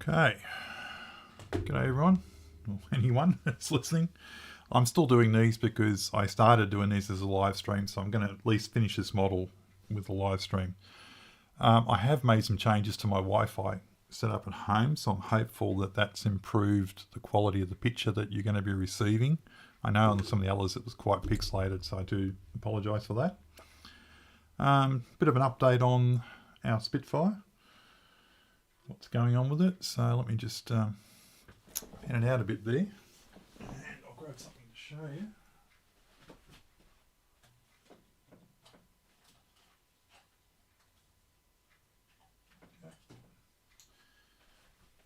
Okay, g'day everyone, or anyone that's listening. I'm still doing these because I started doing these as a live stream, so I'm going to at least finish this model with a live stream. I have made some changes to my Wi-Fi setup at home, so I'm hopeful that that's improved the quality of the picture that you're going to be receiving. I know on some of the others it was quite pixelated, so I do apologise for that. Bit of an update on our Spitfire. What's going on with it? So let me just pan it out a bit there, and I'll grab something to show you. Okay.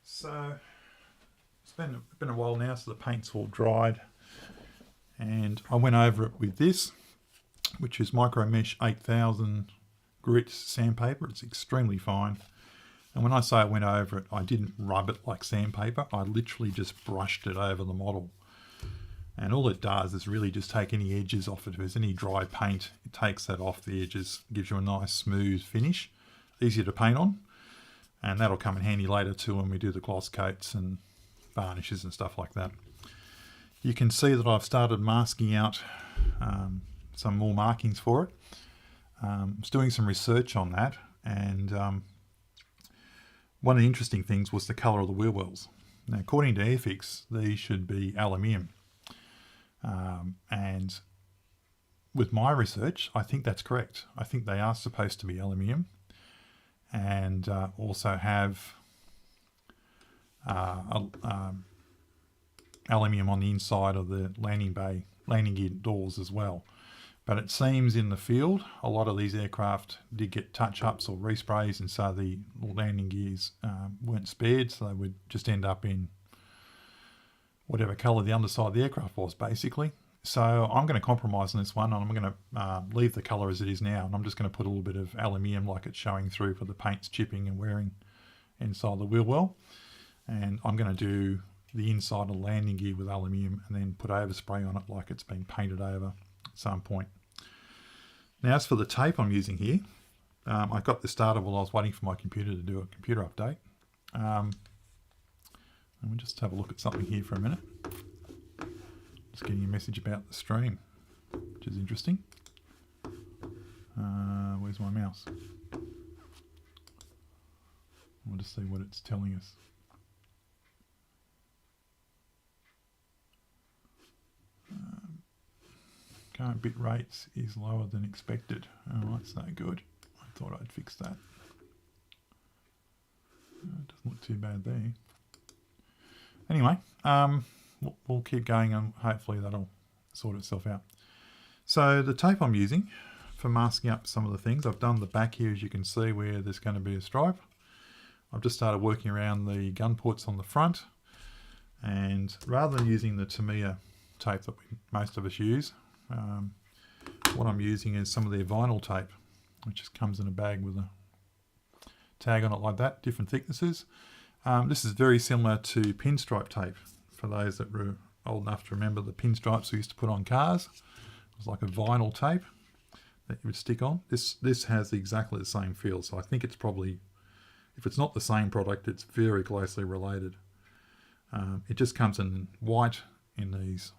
So it's been a while now, so the paint's all dried, and I went over it with this, which is Micro Mesh 8000 grit sandpaper. It's extremely fine. And when I say I went over it, I didn't rub it like sandpaper. I literally just brushed it over the model. And all it does is really just take any edges off it. If there's any dry paint, it takes that off the edges, gives you a nice smooth finish, easier to paint on. And that'll come in handy later too when we do the gloss coats and varnishes and stuff like that. You can see that I've started masking out some more markings for it. I was doing some research on that, and one of the interesting things was the colour of the wheel wells. Now, according to Airfix, these should be aluminium. And with my research, I think that's correct. I think they are supposed to be aluminium, and also have aluminium on the inside of the landing gear doors as well. But it seems in the field, a lot of these aircraft did get touch-ups or resprays, and so the landing gears weren't spared, so they would just end up in whatever colour the underside of the aircraft was, basically. So I'm going to compromise on this one, and I'm going to leave the colour as it is now, and I'm just going to put a little bit of aluminium like it's showing through for the paint's chipping and wearing inside the wheel well. And I'm going to do the inside of the landing gear with aluminium and then put overspray on it like it's been painted over at some point. Now, as for the tape I'm using here, I got this started while I was waiting for my computer to do a computer update. Let me just have a look at something here for a minute. Just getting a message about the stream, which is interesting. Where's my mouse? I'll just see what it's telling us. Current bit rates is lower than expected. Oh, that's no good. I thought I'd fix that. It doesn't look too bad there. Anyway, we'll keep going, and hopefully that'll sort itself out. So the tape I'm using for masking up some of the things, I've done the back here, as you can see, where there's going to be a stripe. I've just started working around the gun ports on the front, and rather than using the Tamiya tape that most of us use, what I'm using is some of their vinyl tape, which just comes in a bag with a tag on it like that, different thicknesses. This is very similar to pinstripe tape, for those that were old enough to remember the pinstripes we used to put on cars. It was like a vinyl tape that you would stick on. This has exactly the same feel, so I think it's probably, if it's not the same product, it's very closely related. It just comes in white in these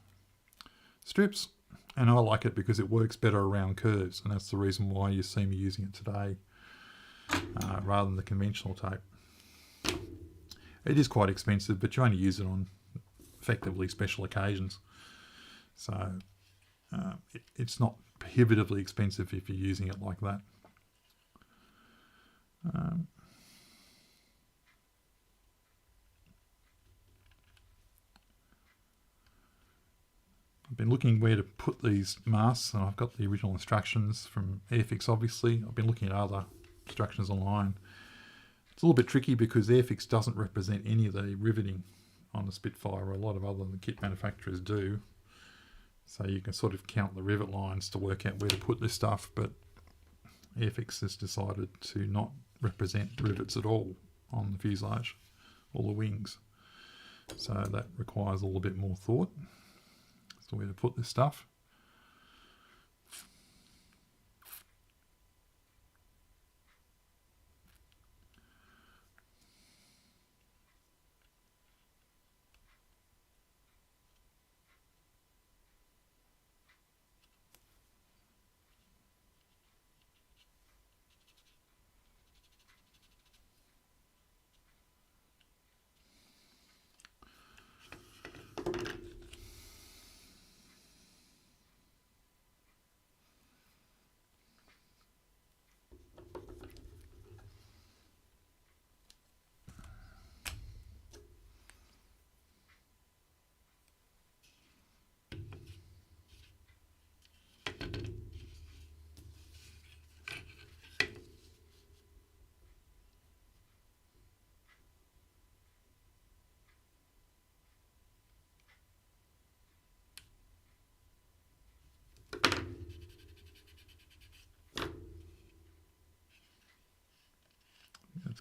strips, and I like it because it works better around curves, and that's the reason why you see me using it today rather than the conventional tape. It is quite expensive, but you only use it on effectively special occasions, so it's not prohibitively expensive if you're using it like that. I've been looking where to put these masks, and I've got the original instructions from Airfix, obviously. I've been looking at other instructions online. It's a little bit tricky because Airfix doesn't represent any of the riveting on the Spitfire, or a lot of other kit manufacturers do. So you can sort of count the rivet lines to work out where to put this stuff, but Airfix has decided to not represent rivets at all on the fuselage or the wings. So that requires a little bit more thought as to where to put this stuff.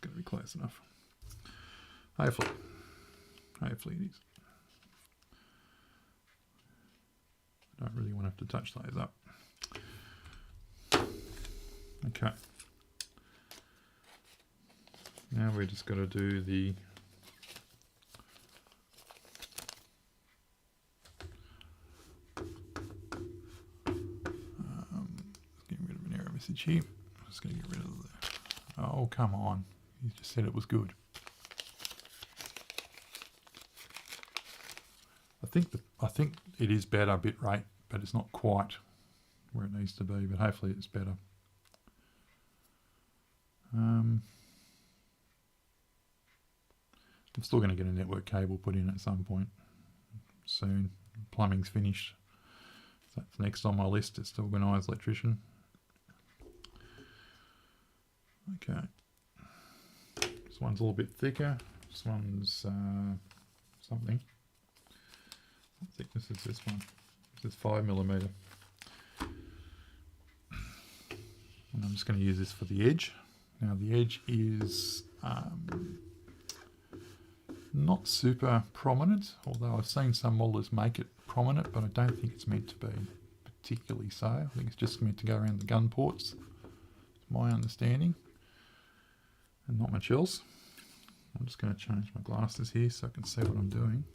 going to be close enough. Hopefully it is. I don't really want to have to touch those up. Okay. Now we're just got to do the getting rid of an error message here. I'm just going to get rid of the. Oh, come on! You just said it was good. I think it is better bit rate, but it's not quite where it needs to be. But hopefully it's better. I'm still going to get a network cable put in at some point soon. Plumbing's finished. So that's next on my list. It's to organise electrician. Okay. This one's a little bit thicker. This one's something. What thickness is this one? This is 5mm. And I'm just going to use this for the edge. Now the edge is not super prominent, although I've seen some modelers make it prominent, but I don't think it's meant to be particularly so. I think it's just meant to go around the gun ports. It's my understanding, and not much else. I'm just going to change my glasses here so I can see what I'm doing.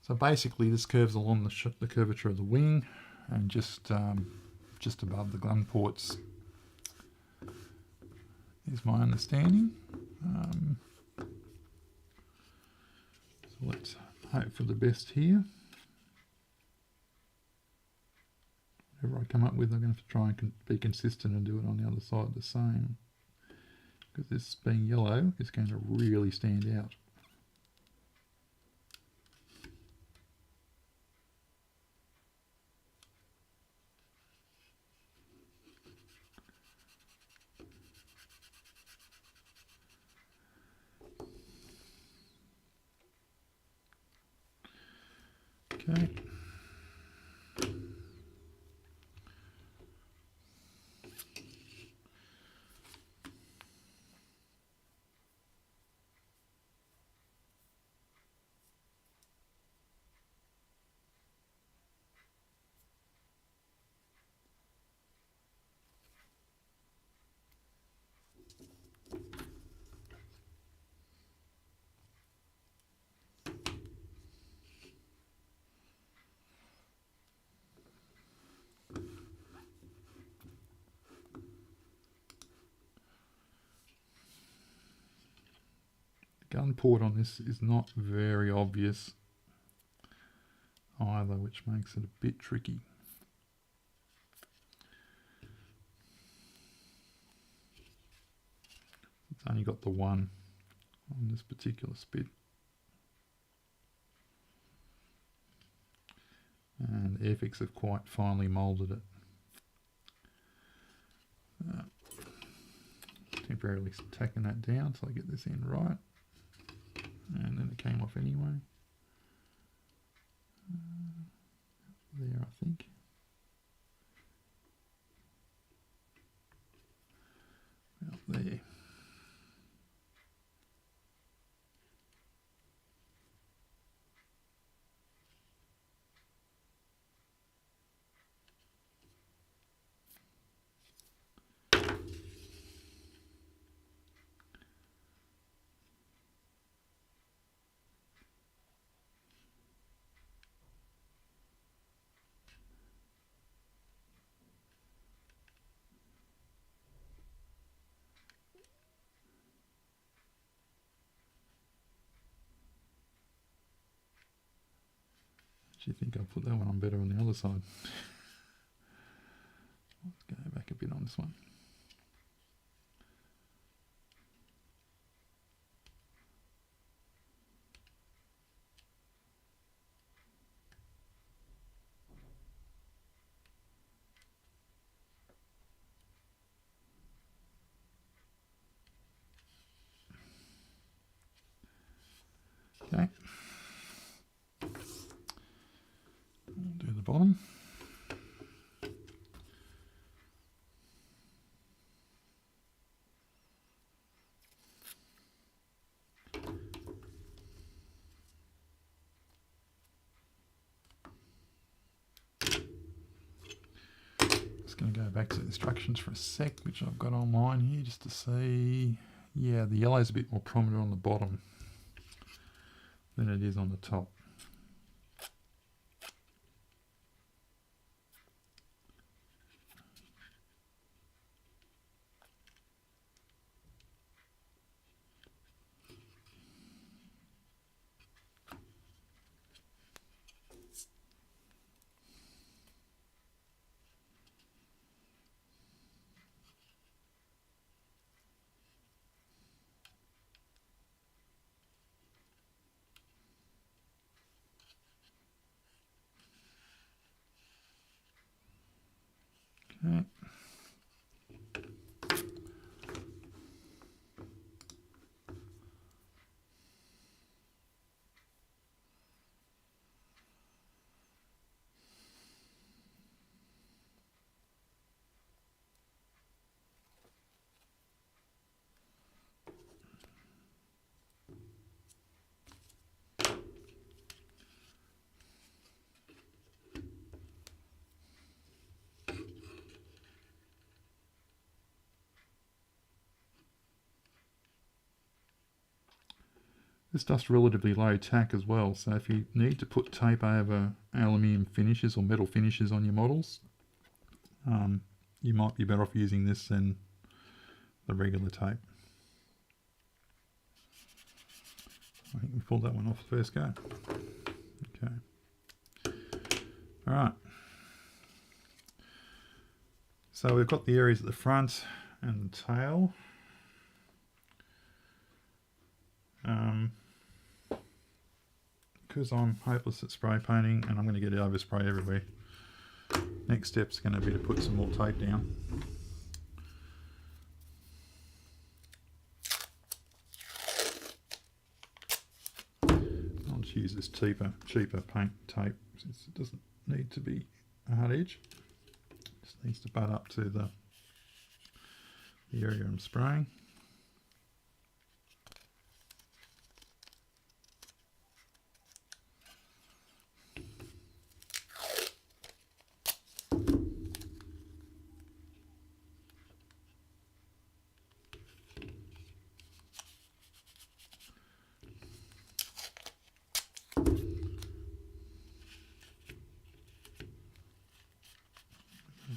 So basically this curves along the curvature of the wing, and just above the gun ports is my understanding. So let's hope for the best here. Whatever I come up with, I'm going to have to try and be consistent and do it on the other side the same, because this being yellow is going to really stand out. Okay. Gun port on this is not very obvious either, which makes it a bit tricky. It's only got the one on this particular spit. And Airfix have quite finely moulded it. Temporarily tacking that down so I get this in right. And then it came off anyway. There, I think. Up there. Do you think I'll put that one on better on the other side? Let's go back a bit on this one. Okay. Do the bottom. Go back to the instructions for a sec, which I've got online here just to see. Yeah, the yellow's a bit more prominent on the bottom than it is on the top. Okay. This stuff's relatively low tack as well, so if you need to put tape over aluminium finishes or metal finishes on your models, you might be better off using this than the regular tape. I think we pulled that one off the first go. Okay. Alright. So we've got the areas at the front and the tail. Because I'm hopeless at spray painting and I'm going to get overspray everywhere, next step's going to be to put some more tape down. I'll just use this cheaper paint tape since it doesn't need to be a hard edge. It just needs to butt up to the area I'm spraying.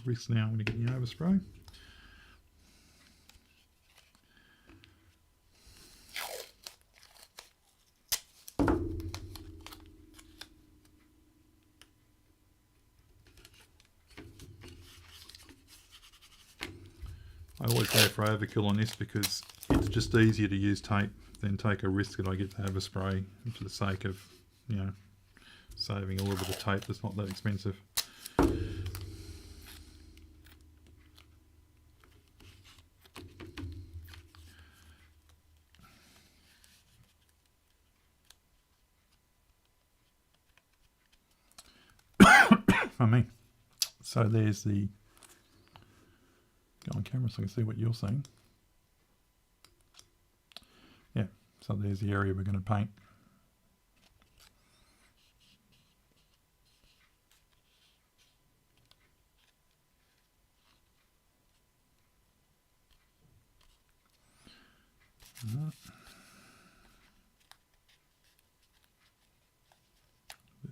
Risk now, I'm going to get the overspray. I always go for overkill on this because it's just easier to use tape than take a risk that I get to overspray for the sake of, you know, saving a little bit of tape that's not that expensive. For me. So there's the, go on camera so I can see what you're seeing. Yeah, so there's the area we're going to paint.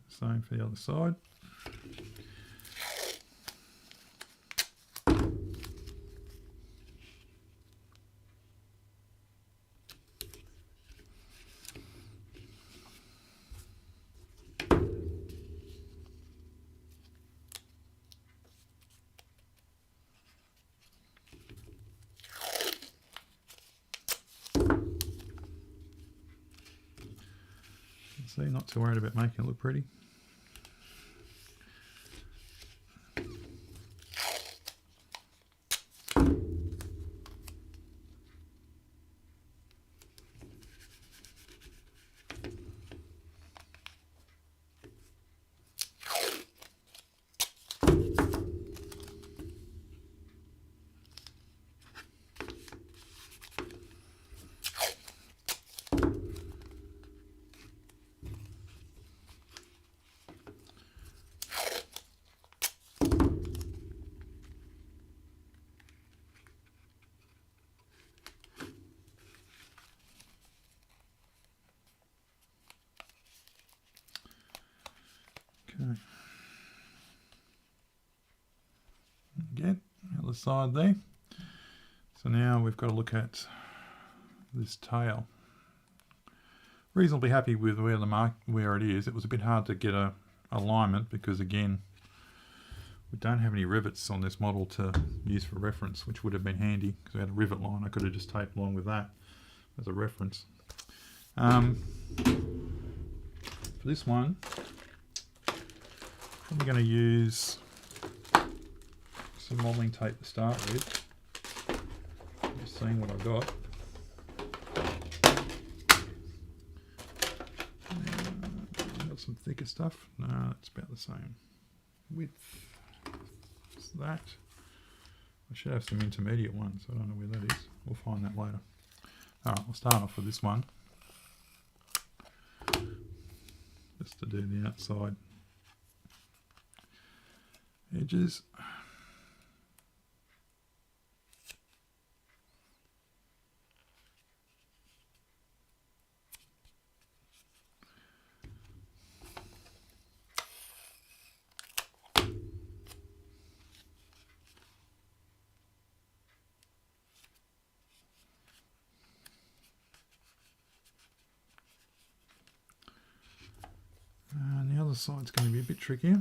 Same for the other side. See, not too worried about making it look pretty. Okay. Again, other side there. So now we've got to look at this tail. Reasonably happy with where it is. It was a bit hard to get a alignment because again we don't have any rivets on this model to use for reference, which would have been handy because we had a rivet line. I could have just taped along with that as a reference. For this one, I'm going to use some modelling tape to start with. Just seeing what I got. Got some thicker stuff. No, it's about the same width as that. I should have some intermediate ones. I don't know where that is. We'll find that later. Alright, we'll start off with this one. Just to do the outside edges. And the other side's going to be a bit trickier.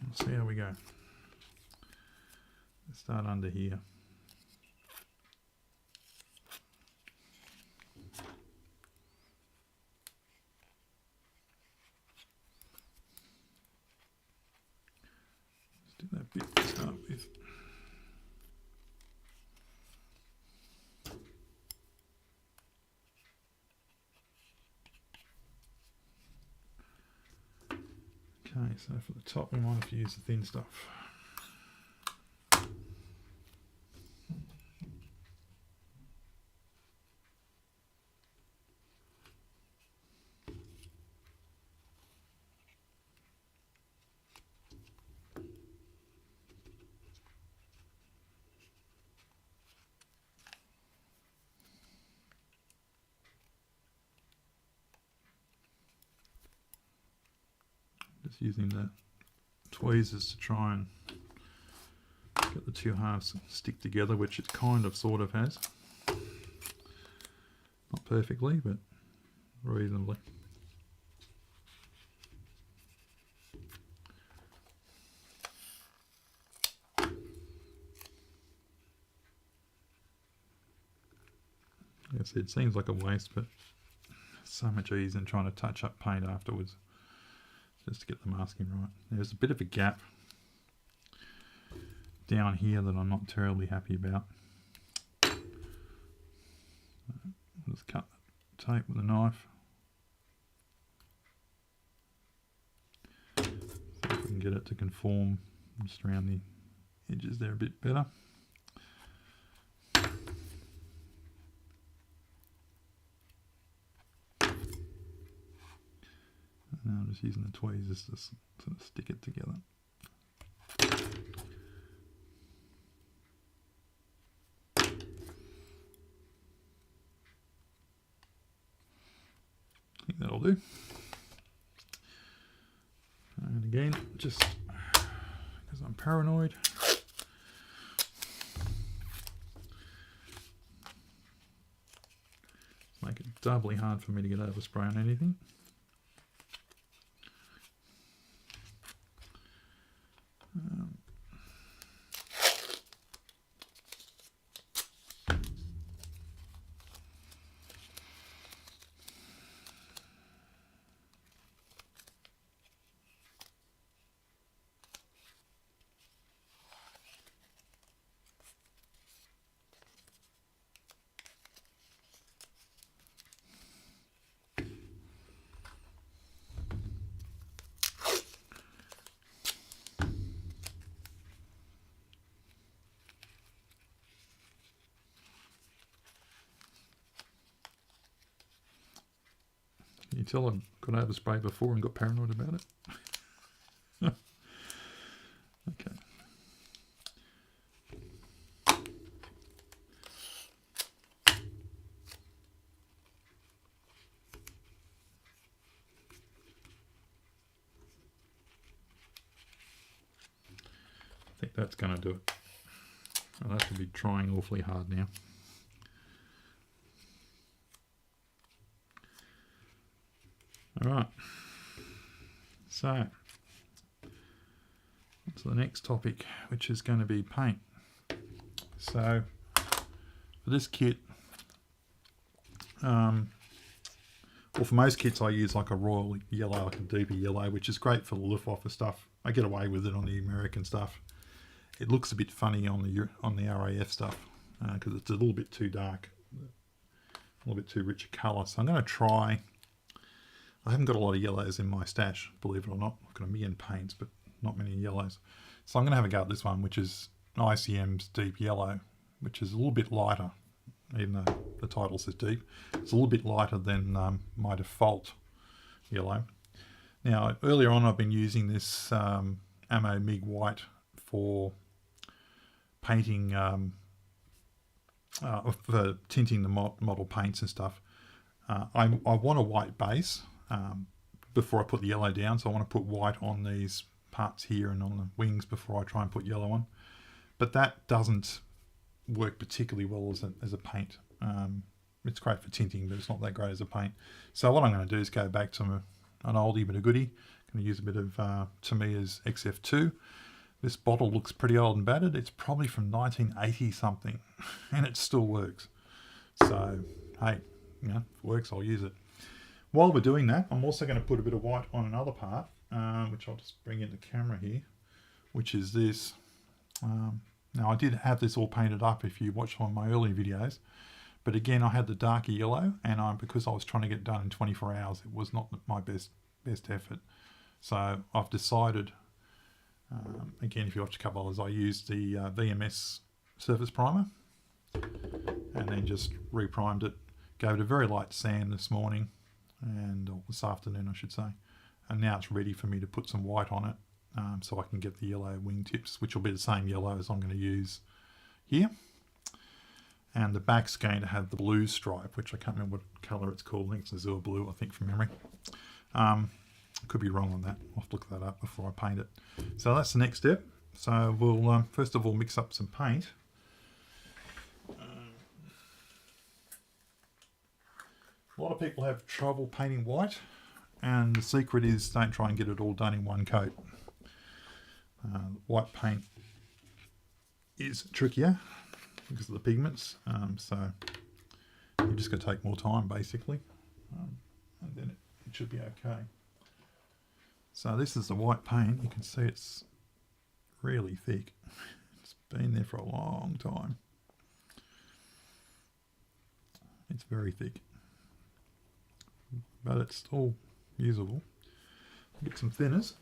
We'll see how we go. Let's start under here. Let's do that bit to start with. Okay, so for the top we might have to use the thin stuff. Just using the tweezers to try and get the two halves to stick together, which it kind of sort of has. Not perfectly, but reasonably. Like I said, it seems like a waste, but so much easier than trying to touch up paint afterwards. Just to get the masking right. There's a bit of a gap down here that I'm not terribly happy about. Just cut the tape with a knife. See if we can get it to conform just around the edges there a bit better. And I'm just using the tweezers to sort of stick it together. I think that'll do. And again, just because I'm paranoid, make it doubly hard for me to get overspray on anything. Can you tell I got overspray before and got paranoid about it? Okay. that's going to do it. I'll have to be trying awfully hard now. Alright, so to the next topic, which is going to be paint. So for this kit, well, for most kits I use like a royal yellow, like a deeper yellow, which is great for the Luftwaffe stuff. I get away with it on the American stuff. It looks a bit funny on the RAF stuff because it's a little bit too dark, a little bit too rich a colour. So I'm going to try. I haven't got a lot of yellows in my stash, believe it or not. I've got a million paints, but not many yellows. So I'm going to have a go at this one, which is ICM's Deep Yellow, which is a little bit lighter, even though the title says deep. It's a little bit lighter than my default yellow. Now, earlier on I've been using this Ammo MIG White for painting, for tinting the model paints and stuff. I want a white base before I put the yellow down, so I want to put white on these parts here and on the wings before I try and put yellow on. But that doesn't work particularly well as a paint. It's great for tinting, but it's not that great as a paint. So what I'm going to do is go back to an oldie but a goodie. I'm going to use a bit of Tamiya's XF2. This bottle looks pretty old and battered. It's probably from 1980 something, and it still works. So hey, you know, if it works, I'll use it. While we're doing that, I'm also going to put a bit of white on another part, which I'll just bring into camera here, which is this. Now I did have this all painted up if you watched one of my earlier videos, but again I had the darker yellow, and because I was trying to get it done in 24 hours, it was not my best effort. So I've decided, again, if you watch a couple others, I used the VMS surface primer and then just reprimed it. Gave it a very light sand this morning, or this afternoon I should say, and now it's ready for me to put some white on it, so I can get the yellow wingtips, which will be the same yellow as I'm going to use here. And the back's going to have the blue stripe, which I can't remember what colour it's called. I think it's azure blue, I think, from memory. Could be wrong on that. I'll have to look that up before I paint it. So that's the next step. So we'll first of all mix up some paint. A lot of people have trouble painting white, and the secret is don't try and get it all done in one coat. White paint is trickier because of the pigments, so you're just going to take more time basically, and then it should be okay. So this is the white paint. You can see it's really thick. It's been there for a long time. It's very thick, but it's still usable. Get some thinners.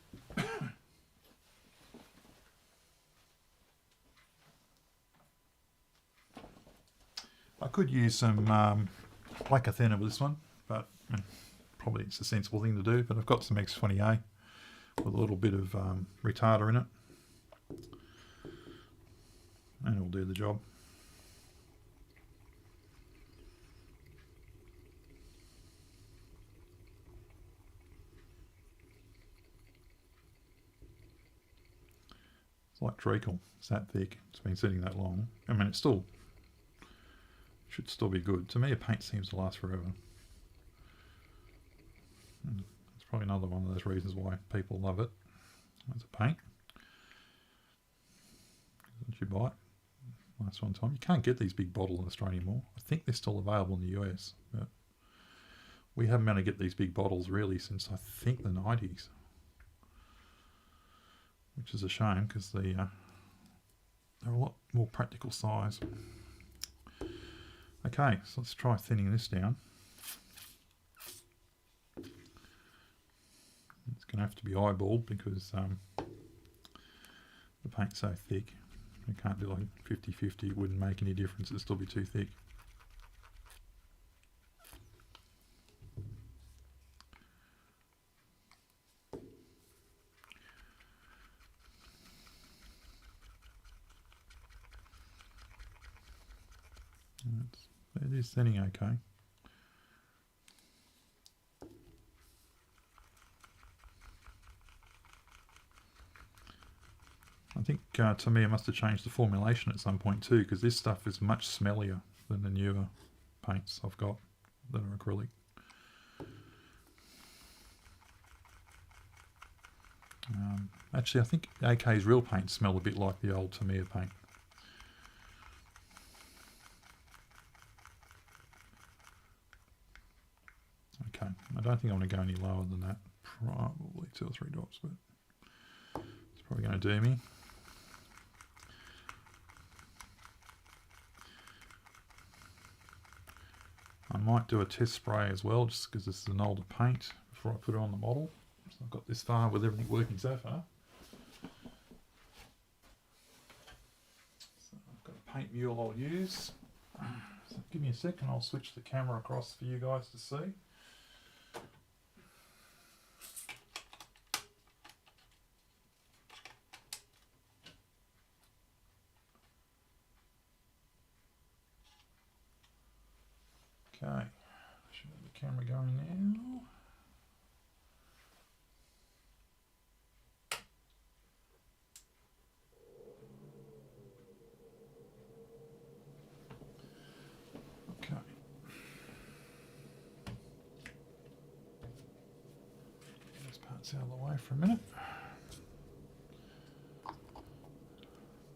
I could use some blacker thinner with this one, but probably it's a sensible thing to do. But I've got some X20A with a little bit of retarder in it, and it'll do the job. It's like treacle. It's that thick. It's been sitting that long. I mean, it's still should still be good. To me, a paint seems to last forever. It's probably another one of those reasons why people love it as a paint. Once you buy it, lasts one time. You can't get these big bottles in Australia anymore. I think they're still available in the US, but we haven't been able to get these big bottles really since I think the 90s. Which is a shame because they're a lot more practical size. Okay, so let's try thinning this down. It's going to have to be eyeballed because the paint's so thick. You can't do like 50-50, it wouldn't make any difference, it'd still be too thick. It is thinning okay. think to me I must have changed the formulation at some point too, because this stuff is much smellier than the newer paints I've got that are acrylic. Actually, I think AK's real paint smelled a bit like the old Tamiya paint. Okay, I don't think I want to go any lower than that. Probably 2 or 3 drops, but it's probably going to do me. I might do a test spray as well, just because this is an older paint, before I put it on the model. So I've got this far with everything working so far. So I've got a paint mule I'll use. So give me a second, I'll switch the camera across for you guys to see. Okay, should have the camera going now. Okay. Get those parts out of the way for a minute.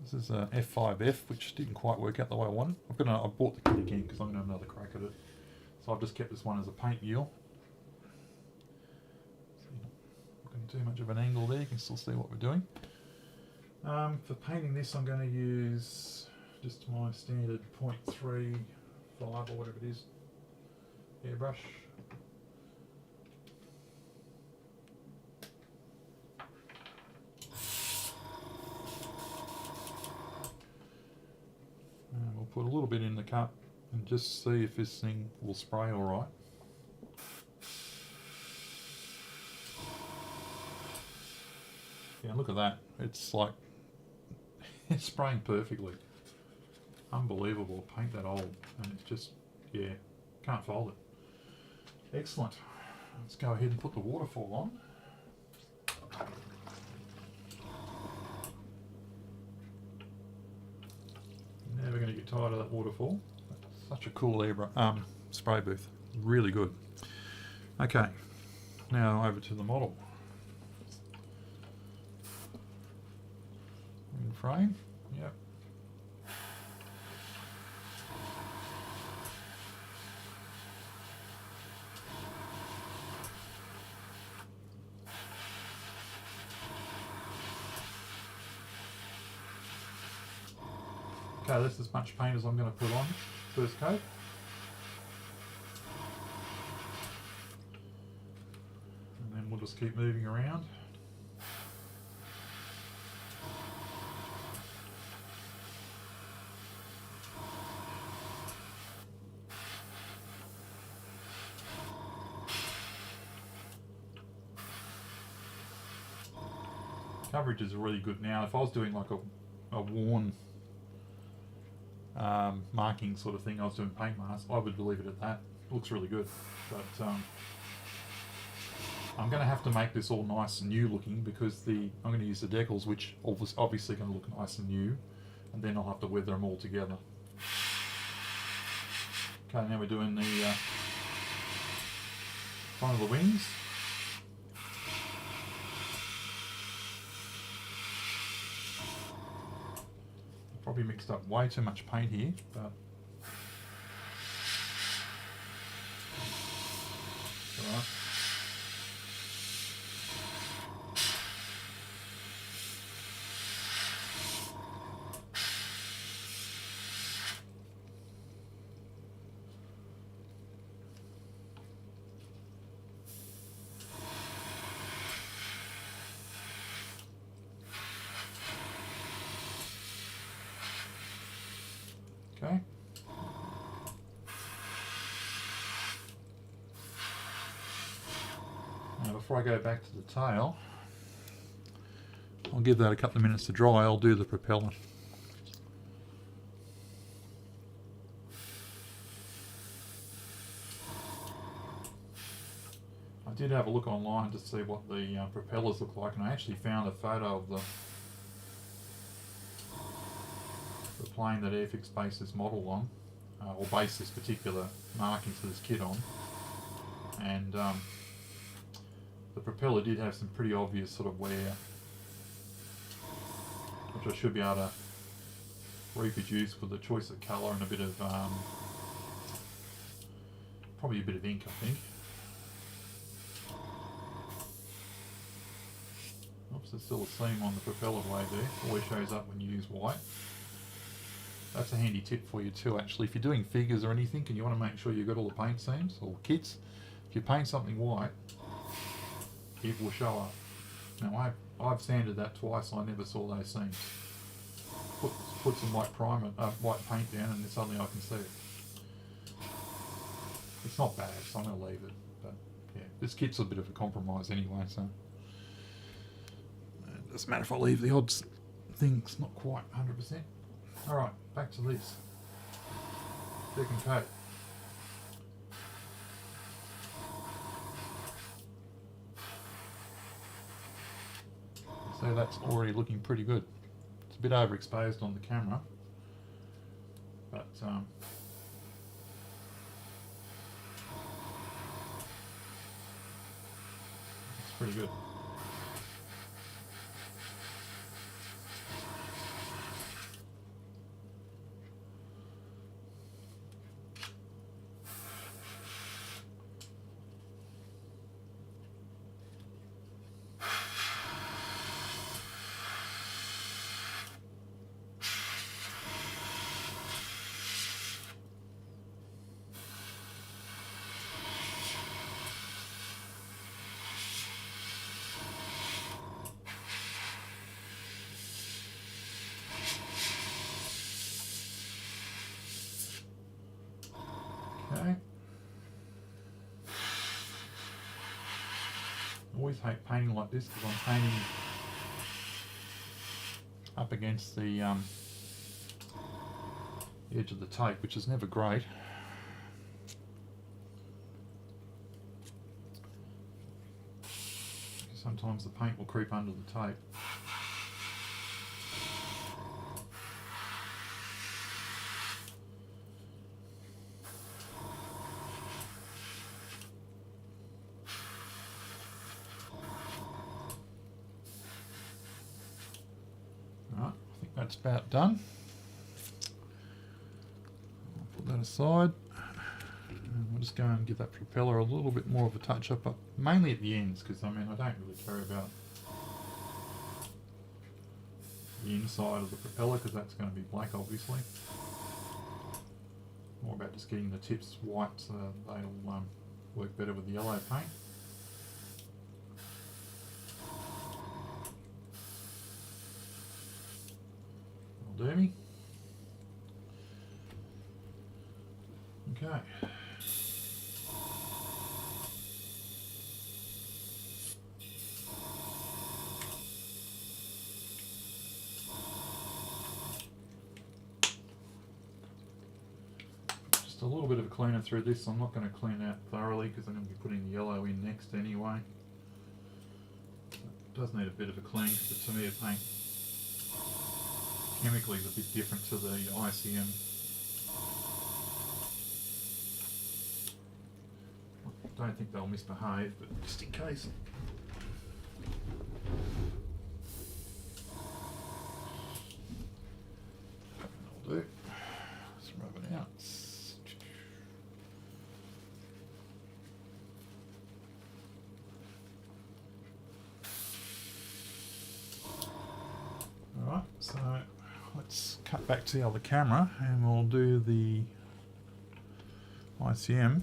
This is a F5F, which didn't quite work out the way I wanted. I bought the kit again because I'm going to have another crack at it. So I've just kept this one as a paint mule. So not going to too much of an angle there, you can still see what we're doing. For painting this, I'm going to use just my standard 0.3 5 or whatever it is airbrush. And we'll put a little bit in the cup and just see if this thing will spray all right. Yeah, look at that. It's like, it's spraying perfectly. Unbelievable, paint that old. And it's just, yeah, can't fold it. Excellent. Let's go ahead and put the waterfall on. Never going to get tired of that waterfall. Such a cool spray booth. Really good. Okay, now over to the model. In frame, yep. Okay, this is as much paint as I'm going to put on first coat. And then we'll just keep moving around. Coverage is really good now. If I was doing like a worn marking sort of thing, I was doing paint mask, I would leave it at that. It looks really good, but I'm going to have to make this all nice and new looking, because I'm going to use the decals, which obviously going to look nice and new, and then I'll have to weather them all together. Okay, now we're doing the front of the wings. Probably mixed up way too much paint here, but it's all right. Okay. Now before I go back to the tail, I'll give that a couple of minutes to dry. I'll do the propeller. I did have a look online to see what the propellers look like, and I actually found a photo of the plane that Airfix based this model on, or based this particular markings for this kit on, and the propeller did have some pretty obvious sort of wear, which I should be able to reproduce with a choice of colour and a bit of probably a bit of ink, I think. Oops, there's still a seam on the propeller blade there. Always shows up when you use white. That's a handy tip for you too, actually. If you're doing figures or anything and you want to make sure you've got all the paint seams or kits, if you paint something white, it will show up. Now I've sanded that twice and I never saw those seams. Put some white primer, white paint down, and then suddenly I can see it. It's not bad, so I'm going to leave it. But yeah, this kit's a bit of a compromise anyway, so it doesn't matter if I leave the odds things not quite 100%. All right, back to this second coat. So that's already looking pretty good. It's a bit overexposed on the camera, but it's pretty good. Okay. I always hate painting like this because I'm painting up against the edge of the tape, which is never great. Sometimes the paint will creep under the tape. That's about done. I'll put that aside. And we'll just go and give that propeller a little bit more of a touch up, mainly at the ends, because I mean I don't really care about the inside of the propeller because that's going to be black, obviously. More about just getting the tips white so they'll work better with the yellow paint. Do me. Okay. Just a little bit of a cleaner through this. I'm not going to clean out thoroughly because I'm going to be putting the yellow in next anyway. It does need a bit of a clean because the Tamiya paint chemically is a bit different to the ICM. I don't think they'll misbehave, but just in case. That'll do. Let's rub it out. Alright, so let's cut back to the other camera and we'll do the ICM.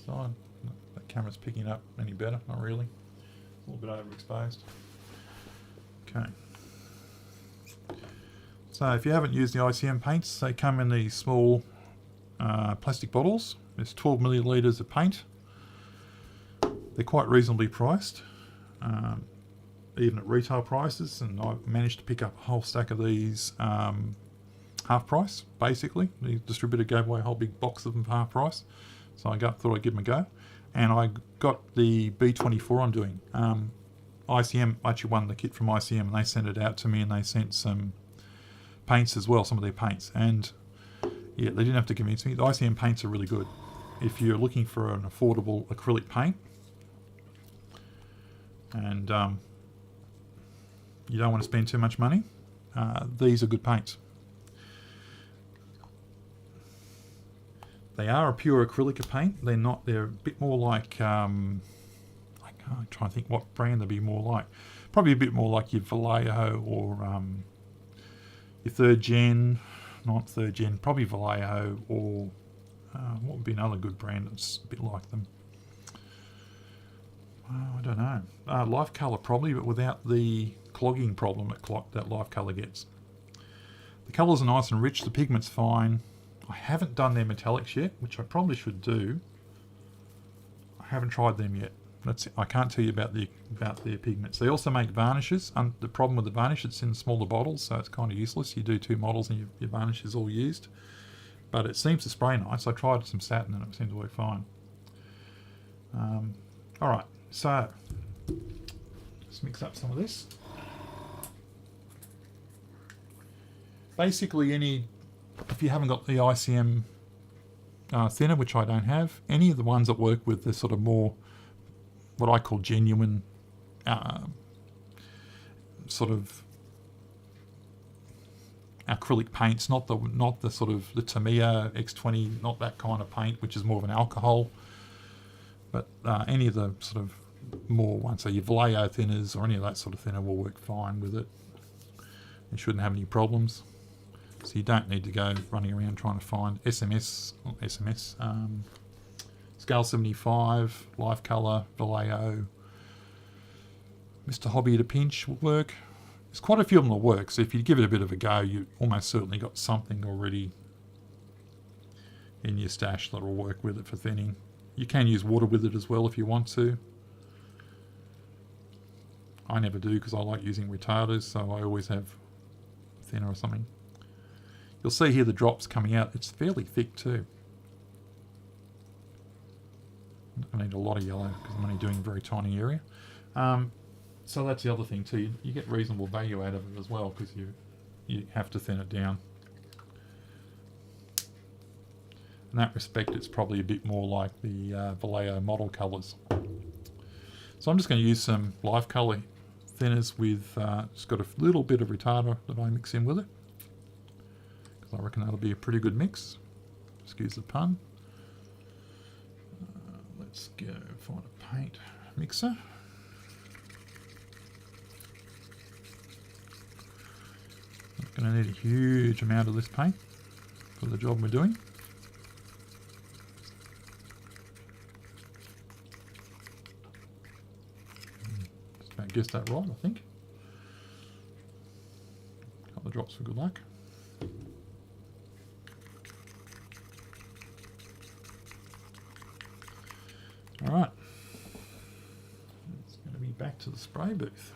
Side. That camera's picking up any better, not really. A little bit overexposed. Okay. So if you haven't used the ICM paints, they come in these small plastic bottles. There's 12 millilitres of paint. They're quite reasonably priced, even at retail prices, and I've managed to pick up a whole stack of these half price, basically. The distributor gave away a whole big box of them for half price, so I thought I'd give them a go. And I got the B24 I'm doing. ICM actually won the kit from ICM, and they sent it out to me, and they sent some paints as well, some of their paints. And yeah, they didn't have to convince me. The ICM paints are really good. If you're looking for an affordable acrylic paint, and you don't want to spend too much money, these are good paints. They are a pure acrylic paint. They're not. They're a bit more like. I'm trying to think what brand they'd be more like. Probably a bit more like your Vallejo or your third gen, not third gen. Probably Vallejo or what would be another good brand that's a bit like them. I don't know. Life Colour probably, but without the clogging problem that Life Colour gets. The colours are nice and rich. The pigment's fine. I haven't done their metallics yet, which I probably should do. I haven't tried them yet. I can't tell you about their pigments. They also make varnishes. The problem with the varnish, it's in smaller bottles, so it's kind of useless. You do 2 models and your varnish is all used. But it seems to spray nice. I tried some satin and it seemed to work fine. Alright, so let's mix up some of this. Basically, if you haven't got the ICM thinner, which I don't have, any of the ones that work with the sort of more what I call genuine sort of acrylic paints, not the sort of the Tamiya X20, not that kind of paint, which is more of an alcohol, but any of the sort of more ones, so your Vallejo thinners or any of that sort of thinner will work fine with it. You shouldn't have any problems. So you don't need to go running around trying to find Scale 75, Life Colour, Vallejo, Mr. Hobby at a pinch will work. There's quite a few of them that work, so if you give it a bit of a go, you almost certainly got something already in your stash that will work with it for thinning. You can use water with it as well if you want to. I never do because I like using retarders, so I always have thinner or something. You'll see here the drops coming out. It's fairly thick too. I need a lot of yellow because I'm only doing a very tiny area. So that's the other thing too. You get reasonable value out of it as well because you have to thin it down. In that respect, it's probably a bit more like the Vallejo model colours. So I'm just going to use some Life Colour thinners with just got a little bit of retarder that I mix in with it because I reckon that'll be a pretty good mix. Excuse the pun. Let's go find a paint mixer. Not going to need a huge amount of this paint for the job we're doing. Just about guessed that right, I think. A couple of drops for good luck. Alright, it's going to be back to the spray booth.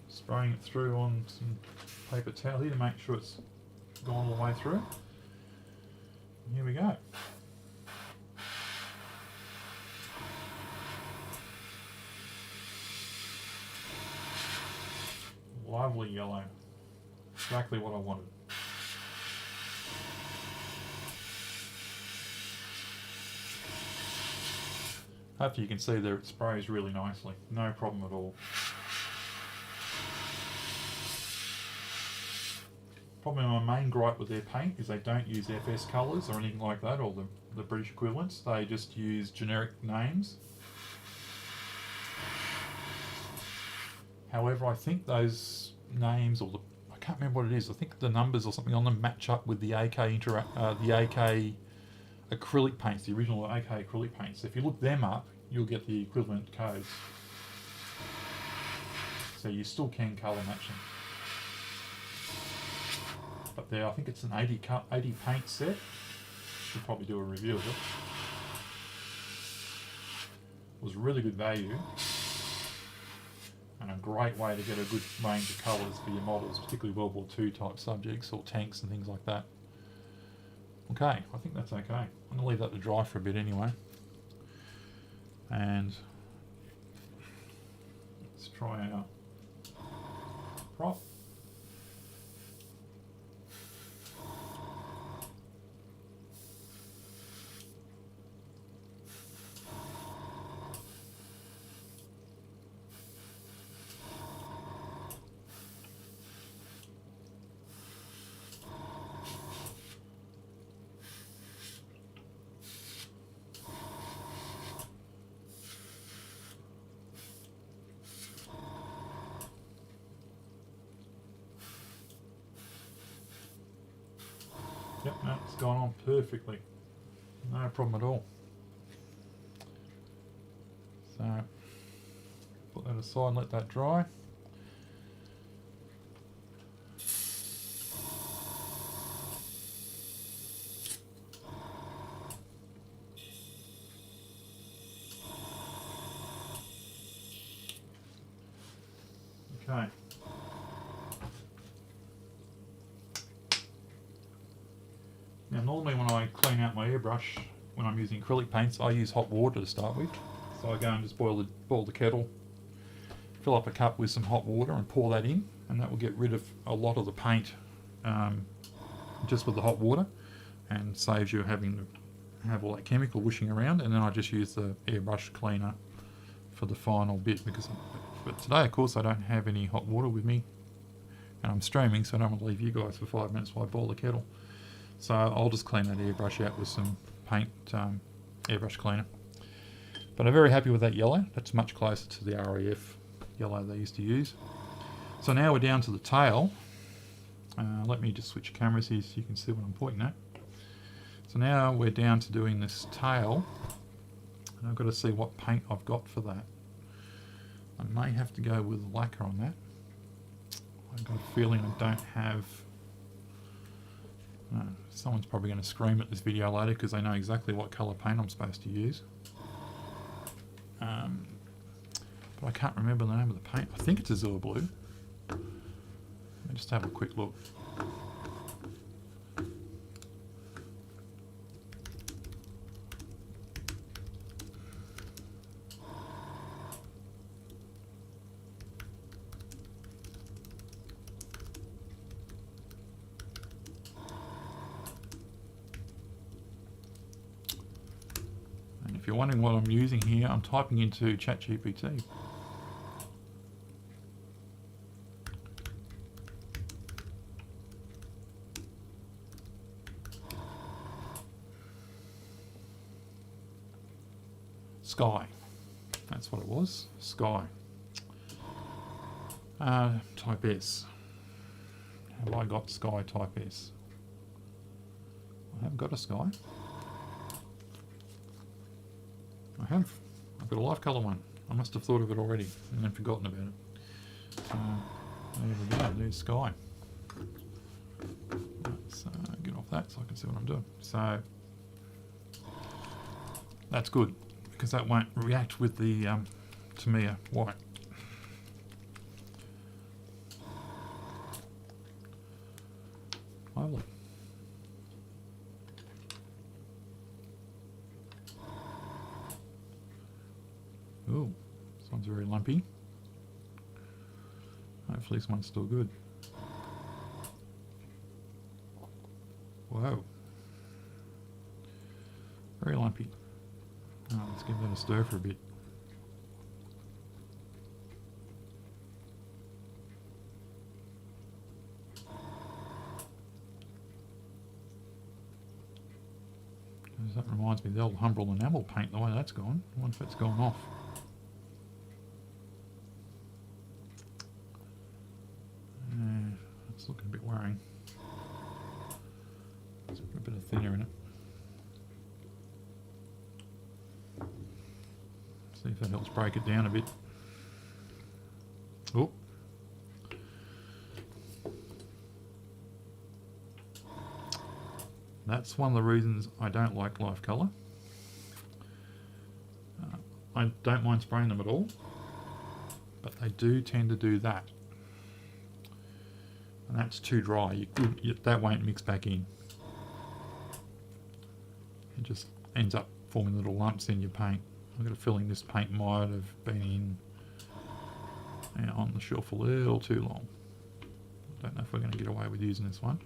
Spraying it through on some paper towel here to make sure it's gone all the way through. Here we go. Lovely yellow, exactly what I wanted. Hopefully you can see there it sprays really nicely, no problem at all. Probably my main gripe with their paint is they don't use FS colours or anything like that, or the British equivalents. They just use generic names. However, I think those names, or I can't remember what it is, I think the numbers or something on them match up with the AK acrylic paints, the original AK acrylic paints. So if you look them up, you'll get the equivalent codes. So you still can colour match them. But there, I think it's an 80 paint set. Should probably do a review of it. It was really good value. and a great way to get a good range of colours for your models, particularly World War II type subjects or tanks and things like that. Okay, I think that's okay. I'm going to leave that to dry for a bit anyway. And let's try our prop. Yep, no, it's gone on perfectly. No problem at all. So, put that aside and let that dry. Okay. Now normally when I clean out my airbrush, when I'm using acrylic paints, I use hot water to start with. So I go and just boil the kettle, fill up a cup with some hot water and pour that in, and that will get rid of a lot of the paint just with the hot water, and saves you having to have all that chemical whooshing around. And then I just use the airbrush cleaner for the final bit, but today of course I don't have any hot water with me and I'm streaming, so I don't want to leave you guys for 5 minutes while I boil the kettle. So I'll just clean that airbrush out with some paint airbrush cleaner. But I'm very happy with that yellow. That's much closer to the RAF yellow they used to use. So now we're down to the tail. Let me just switch cameras here so you can see what I'm pointing at. So now we're down to doing this tail, and I've got to see what paint I've got for that. I may have to go with lacquer on that. I've got a feeling I don't have... someone's probably going to scream at this video later because they know exactly what colour paint I'm supposed to use. But I can't remember the name of the paint. I think it's Azure Blue. Let me just have a quick look. If you're wondering what I'm using here, I'm typing into ChatGPT. Sky. That's what it was. Sky. Type S. Have I got Sky Type S? I haven't got a Sky. I have. I've got a life colour one. I must have thought of it already and then forgotten about it. There we go. There's Sky. Let's get off that so I can see what I'm doing. So that's good because that won't react with the Tamiya white. Lovely. Ooh, this one's very lumpy. Hopefully this one's still good. Whoa. Very lumpy. Oh, let's give that a stir for a bit. That reminds me of the old Humbrol enamel paint, the way that's gone. I wonder if it's gone off. It's looking a bit worrying. Let's put a bit of thinner in it. See if that helps break it down a bit. Oh. That's one of the reasons I don't like life colour. I don't mind spraying them at all, but they do tend to do that. And that's too dry. That won't mix back in. It just ends up forming little lumps in your paint. I've got a feeling this paint might have been in on the shelf a little too long. Don't know if we're going to get away with using this one.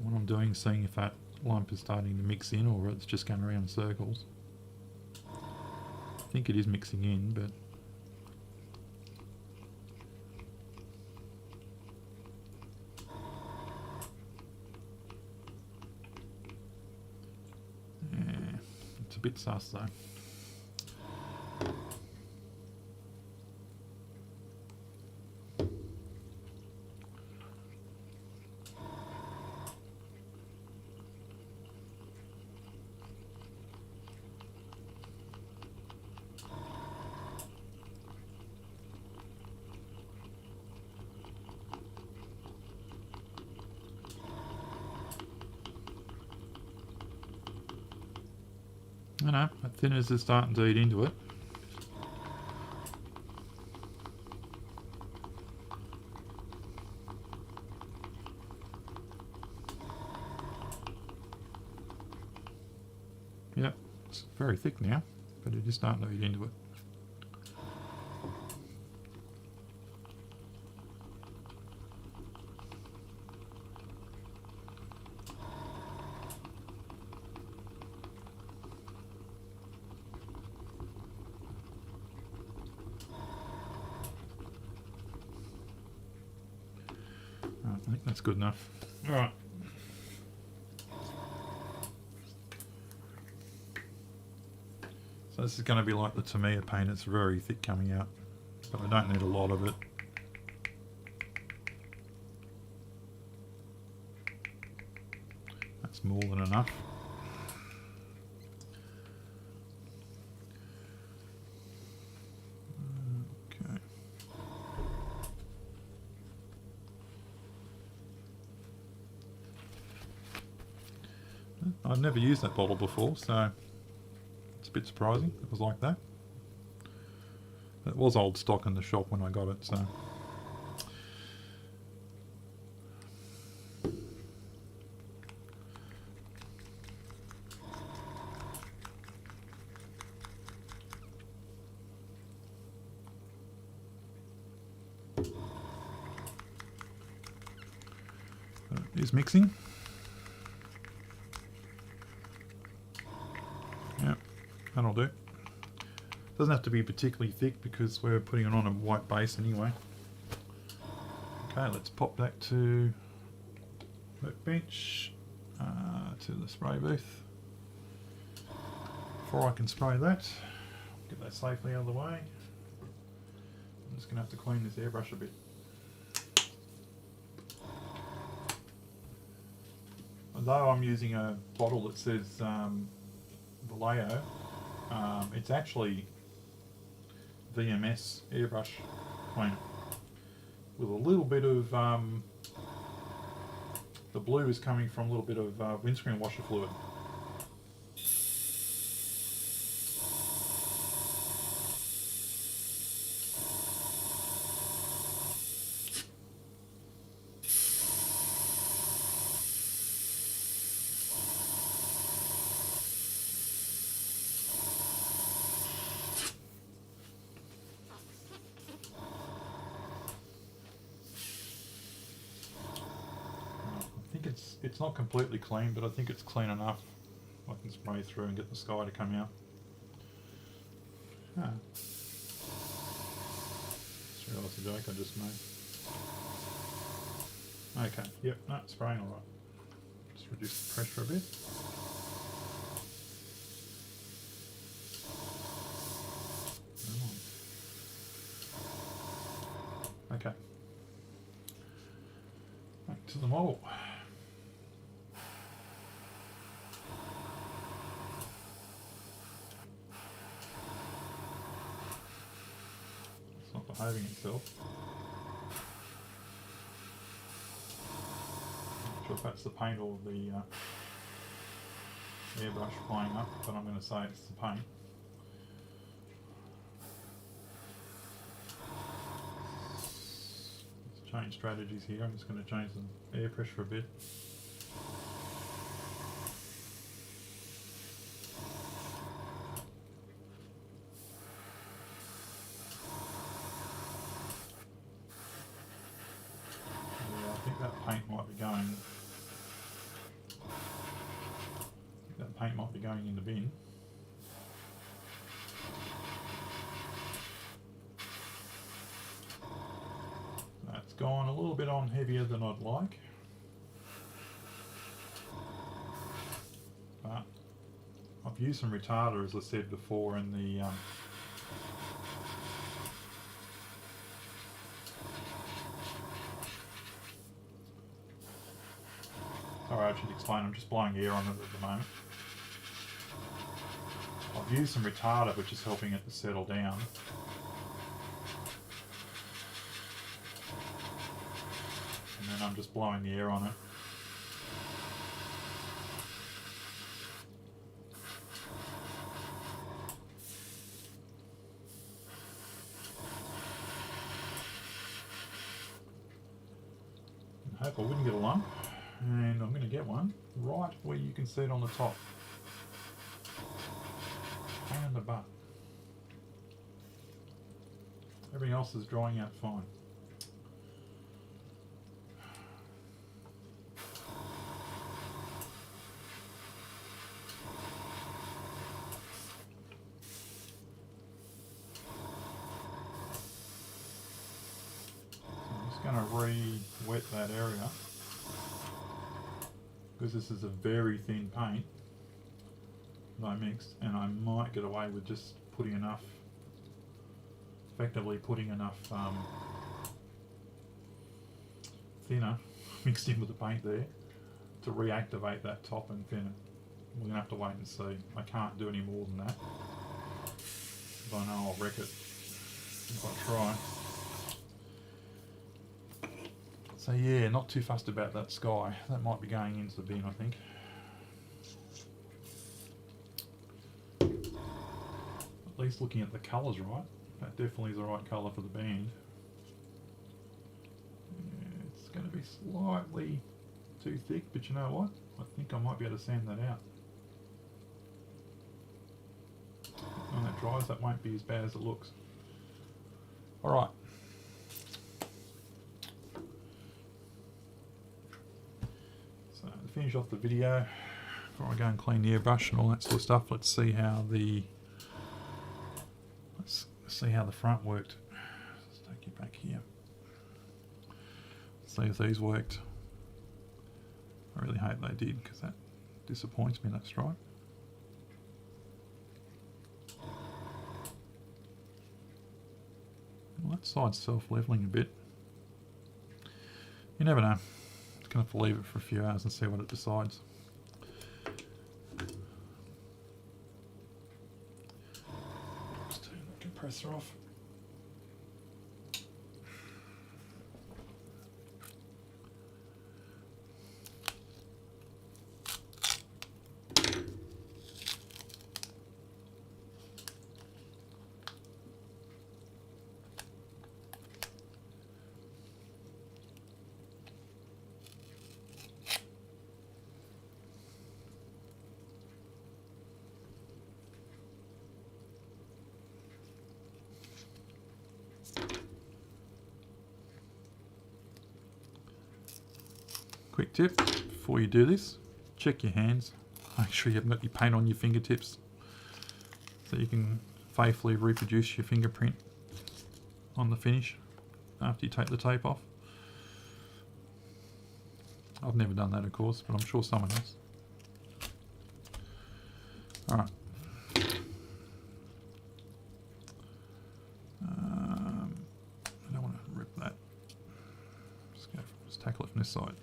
What I'm doing is seeing if that lump is starting to mix in or it's just going around in circles. I think it is mixing in, but yeah, it's a bit sus though. I know, that thinners is starting to eat into it. Yep, it's very thick now, but it is starting to eat into it. I think that's good enough. All right. So this is going to be like the Tamiya paint. It's very thick coming out, but I don't need a lot of it. That's more than enough. I'd never used that bottle before, so it's a bit surprising it was like that. It was old stock in the shop when I got it, so. It is mixing. That'll do. Doesn't have to be particularly thick because we're putting it on a white base anyway. Okay, let's pop that to workbench, to the spray booth. Before I can spray that, get that safely out of the way. I'm just going to have to clean this airbrush a bit. Although I'm using a bottle that says Vallejo, it's actually VMS airbrush cleaner with a little bit of the blue is coming from a little bit of windscreen washer fluid. It's not completely clean, but I think it's clean enough. I can spray through and get the sky to come out. Just realised the joke I just made. Okay, yep, no, it's spraying alright. Just reduce the pressure a bit. Okay. Back to the model. It's not behaving itself. sure if that's the paint or the airbrush playing up, but I'm going to say it's the paint. Let's change strategies here. I'm just going to change the air pressure a bit. Yeah, I think that paint might be going. That paint might be going in the bin. That's gone a little bit on heavier than I'd like, but I've used some retarder, as I said before, in the sorry, I should explain, I'm just blowing air on it at the moment. I've used some retarder, which is helping it to settle down. And then I'm just blowing the air on it. I hope I wouldn't get a lump, and I'm going to get one right where you can see it on the top. Pain in the butt. Everything else is drying out fine. Going to re-wet that area because this is a very thin paint that I mixed, and I might get away with just putting enough, effectively putting enough thinner mixed in with the paint there to reactivate that top and thin it. We're going to have to wait and see. I can't do any more than that, but I know I'll wreck it if I try. So yeah, not too fussed about that sky. That might be going into the bin, I think. At least looking at the colours right. That definitely is the right colour for the band. Yeah, it's going to be slightly too thick, but you know what? I think I might be able to sand that out. When that dries, that won't be as bad as it looks. Alright. Finish off the video before I go and clean the airbrush and all that sort of stuff. Let's see how the front worked. Let's take you back here. Let's see if these worked. I really hope they did, because that disappoints me, that stripe. Well, that side's self-leveling a bit. You never know. Going to have to leave it for a few hours and see what it decides. Just turn the compressor off. Quick tip before you do this, check your hands. Make sure you haven't got your paint on your fingertips, so you can faithfully reproduce your fingerprint on the finish after you take the tape off. I've never done that, of course, but I'm sure someone has. Alright. I don't want to rip that. Just tackle it from this side.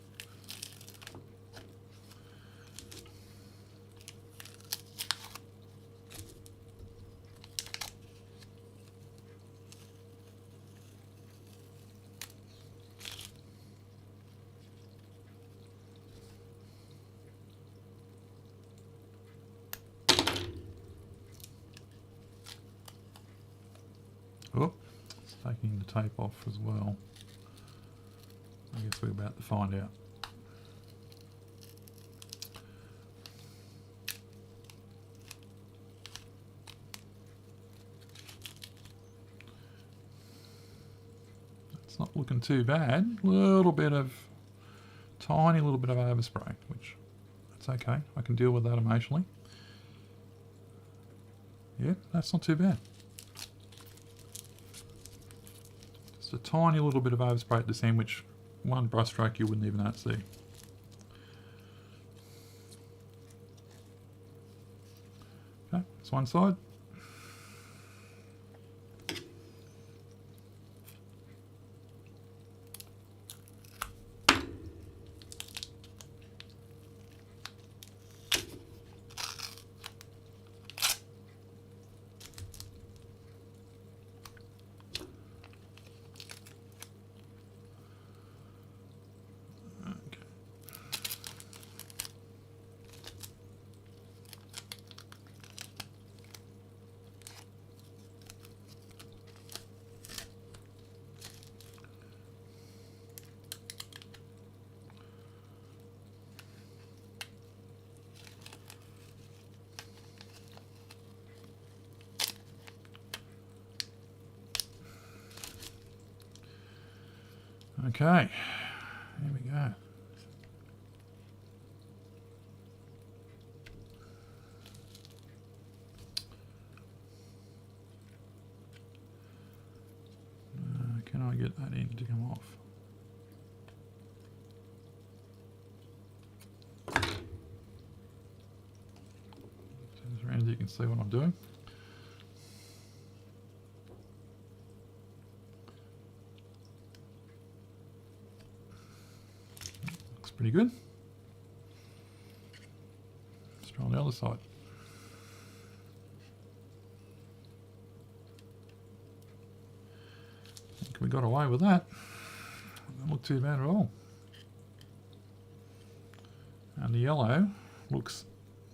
Oh, it's taking the tape off as well. I guess we're about to find out. It's not looking too bad. Tiny little bit of overspray, which that's okay. I can deal with that emotionally. Yeah, that's not too bad. Just a tiny little bit of overspray at this end, which one brush stroke you wouldn't even see. Okay, that's one side. Okay, here we go. Can I get that end to come off? Turn this around so you can see what I'm doing. Looks pretty good. Let's try on the other side. I think we got away with that. Doesn't look too bad at all. And the yellow looks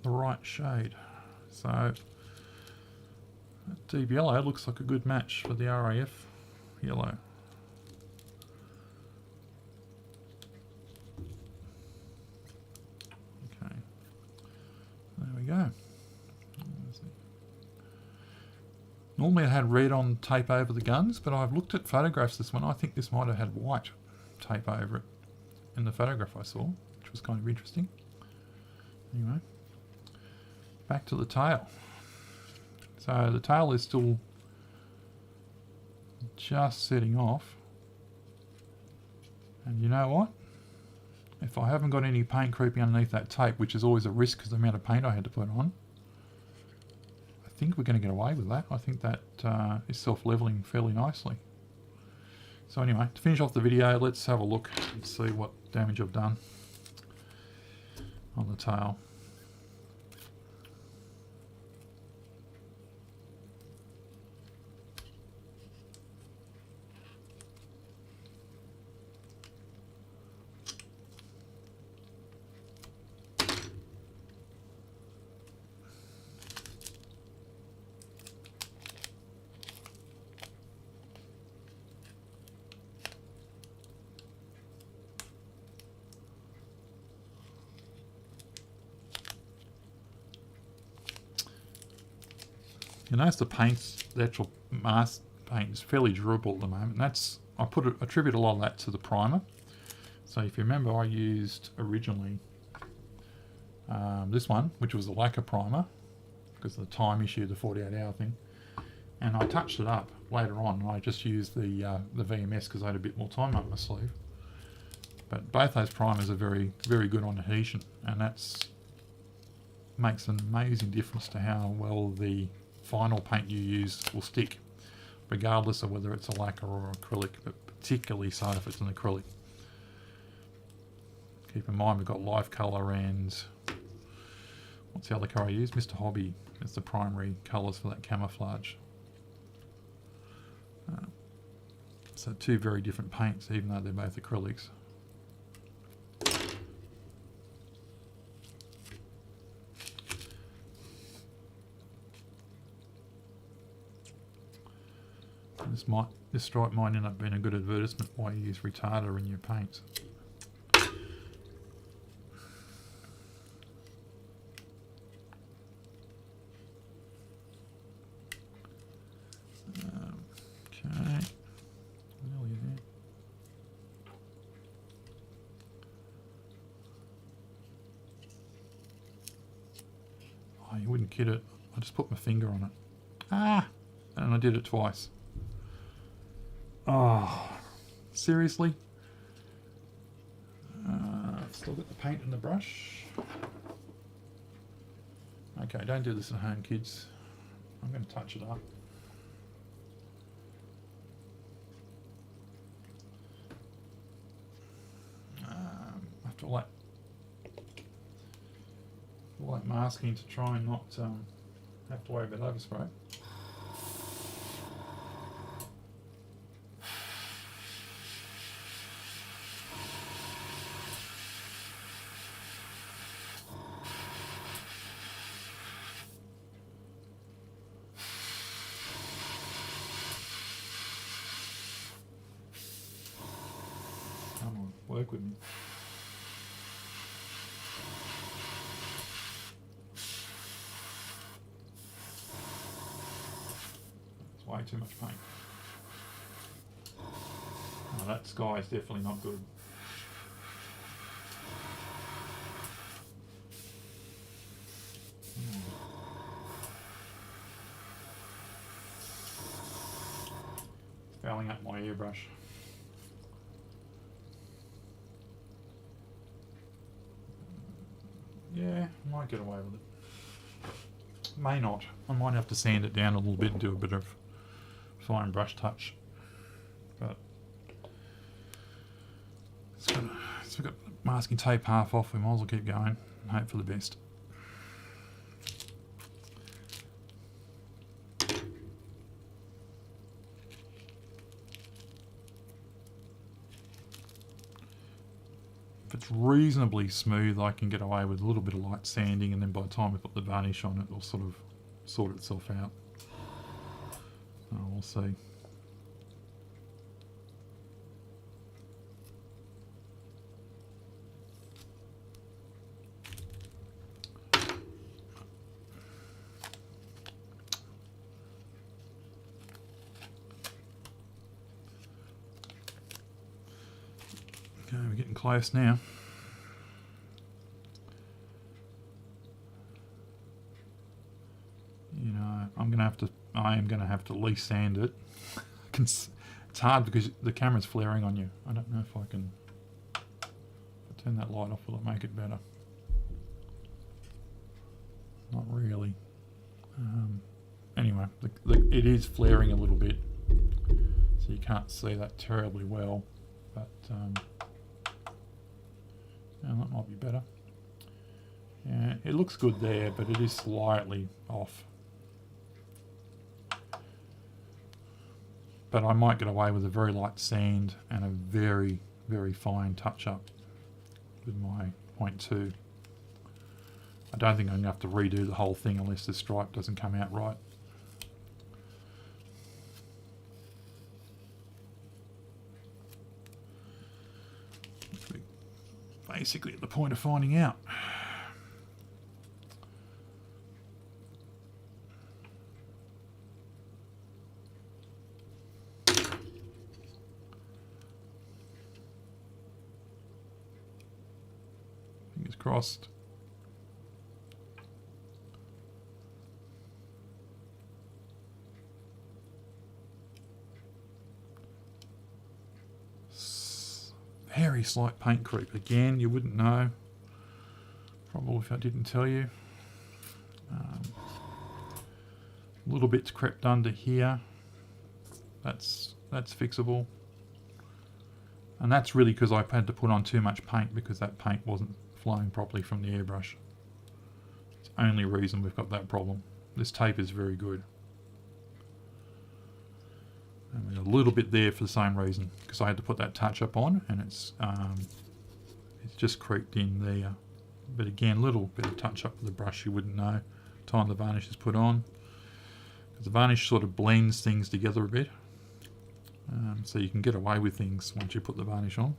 the right shade. So that deep yellow looks like a good match for the RAF yellow. Okay, there we go. Normally I had red on tape over the guns, but I've looked at photographs this one. I think this might have had white tape over it in the photograph I saw, which was kind of interesting. Anyway, back to the tail. So the tail is still just setting off. And you know what? If I haven't got any paint creeping underneath that tape, which is always a risk because of the amount of paint I had to put on, I think we're going to get away with that. I think that is self-leveling fairly nicely. So anyway, to finish off the video, let's have a look and see what damage I've done on the tail. You notice the actual mask paint is fairly durable at the moment. And that's, I attribute a lot of that to the primer. So if you remember, I used originally this one, which was the lacquer primer, because of the time issue, the 48-hour thing. And I touched it up later on. And I just used the VMS because I had a bit more time up my sleeve. But both those primers are very, very good on adhesion, and that's makes an amazing difference to how well the final paint you use will stick, regardless of whether it's a lacquer or acrylic, but particularly so if it's an acrylic. Keep in mind we've got Life Colour and what's the other colour I use? Mr. Hobby is the primary colours for that camouflage. So two very different paints, even though they're both acrylics. This stripe might end up being a good advertisement why you use retarder in your paints. Okay. Nearly there. Oh, you wouldn't kid it. I just put my finger on it. Ah! And I did it twice. Oh, seriously? Still got the paint and the brush. Okay, don't do this at home, kids. I'm going to touch it up. After all that masking to try and not have to worry about overspray. Come on, work with me. It's way too much paint. Oh, that sky is definitely not good. Fouling up my airbrush. Yeah, I might get away with it. May not. I might have to sand it down a little bit and do a bit of fine brush touch. But so we've got masking tape half off. We might as well keep going and hope for the best. If it's reasonably smooth, I can get away with a little bit of light sanding, and then by the time we put the varnish on, it will sort of sort itself out. Oh, we'll see. Okay, we're getting close now. You know, I am going to have to at least sand it. It's hard because the camera's flaring on you. I don't know if I can turn that light off. Will it make it better? Not really. Anyway, it is flaring a little bit, so you can't see that terribly well. But yeah, that might be better. Yeah, it looks good there, but it is slightly off. But I might get away with a very light sand and a very, very fine touch-up with my 0.2. I don't think I'm going to have to redo the whole thing unless the stripe doesn't come out right. Basically at the point of finding out. Fingers crossed. Very slight paint creep. Again, you wouldn't know. Probably if I didn't tell you. A little bit's crept under here. That's fixable. And that's really because I had to put on too much paint because that paint wasn't flowing properly from the airbrush. It's the only reason we've got that problem. This tape is very good. And a little bit there for the same reason, because I had to put that touch up on, and it's just creeped in there. But again, a little bit of touch up with the brush, you wouldn't know. Time the varnish is put on, because the varnish sort of blends things together a bit. So you can get away with things once you put the varnish on.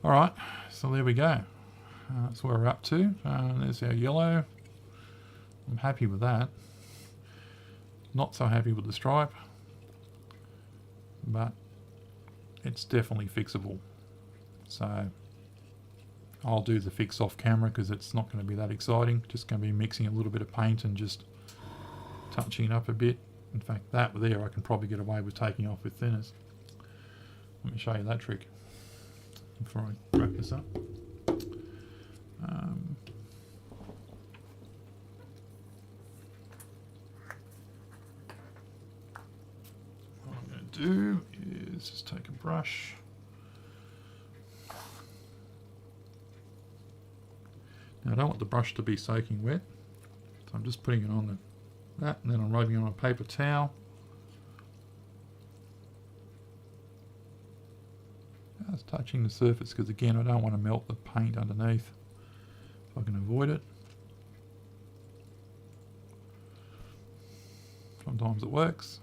Alright, so there we go. That's where we're up to. There's our yellow. I'm happy with that. Not so happy with the stripe, but it's definitely fixable. So I'll do the fix off camera because it's not going to be that exciting. Just going to be mixing a little bit of paint and just touching it up a bit. In fact, that there I can probably get away with taking off with thinners. Let me show you that trick before I wrap this up. What I'm going to do is just take a brush. Now I don't want the brush to be soaking wet, so I'm just putting it on that, and then I'm rubbing it on a paper towel. Just touching the surface because again I don't want to melt the paint underneath if I can avoid it. Sometimes it works,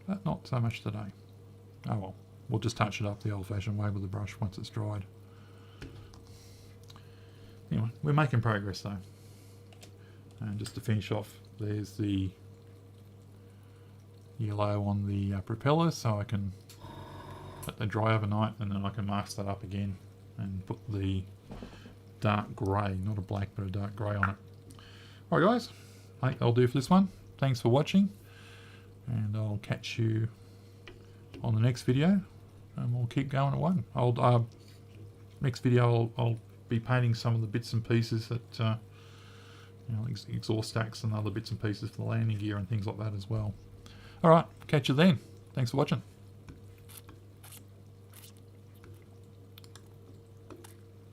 but not so much today. Oh well, we'll just touch it up the old-fashioned way with the brush once it's dried. Anyway, we're making progress though. And just to finish off, there's the yellow on the propeller, so I can let that dry overnight and then I can mask that up again and put the dark grey, not a black but a dark grey on it. Alright guys, I think that'll do for this one. Thanks for watching, and I'll catch you on the next video, and we'll keep going at one. Next video I'll be painting some of the bits and pieces that you know, exhaust stacks and other bits and pieces for the landing gear and things like that as well. Alright, catch you then. Thanks for watching.